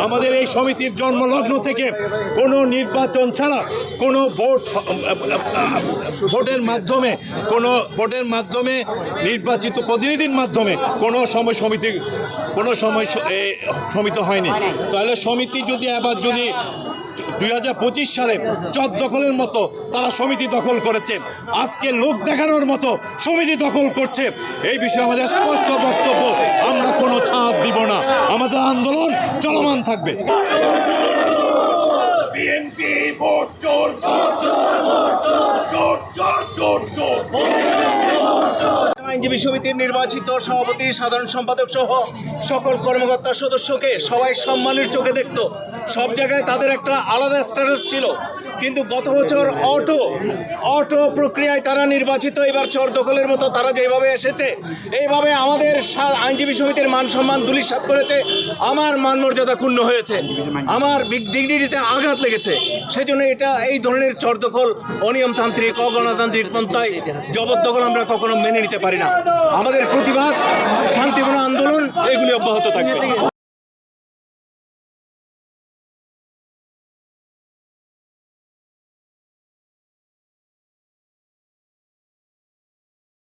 আমাদের এই সমিতির জন্মলগ্ন থেকে কোনো নির্বাচন ছাড়া কোনো ভোটের মাধ্যমে নির্বাচিত প্রতিনিধির মাধ্যমে কোনো সময় সমিত হয়নি। তাহলে সমিতি যদি আবার 2025 সালে চর দখলের মতো তারা সমিতি দখল করেছে, আজকে লোক দেখানোর মতো সমিতি দখল করছে, এই বিষয়ে আমাদের স্পষ্ট বক্তব্য, আমরা কোনো ছাড় দিব না, আমাদের আন্দোলন চলমান থাকবে। বিএনপি ভোট চোর চোর চোর চোর চোর চোর চোর। আইনজীবী সমিতির নির্বাচিত সভাপতি, সাধারণ সম্পাদক সহ সকল কর্মকর্তা সদস্যকে সবাই সম্মানের চোখে দেখত। সব জায়গায় তাদের একটা আলাদা স্ট্যাটাস ছিল, কিন্তু গত বছর অটো প্রক্রিয়ায় তারা নির্বাচিত। এবার চর দখলের মতো তারা যেভাবে এসেছে, এইভাবে আমাদের আইনজীবী সমিতির মান সম্মান ধূলিসাৎ করেছে। আমার মান মর্যাদা ক্ষুণ্ণ হয়েছে, আমার ডিগনিটিতে আঘাত লেগেছে। সেজন্য এই ধরনের চর দখল অনিয়মতান্ত্রিক, অগণতান্ত্রিক পন্থায় জবরদখল আমরা কখনো মেনে নিতে পারি না। আমাদের প্রতিবাদ, শান্তিপূর্ণ আন্দোলন এগুলি অব্যাহত থাকবে।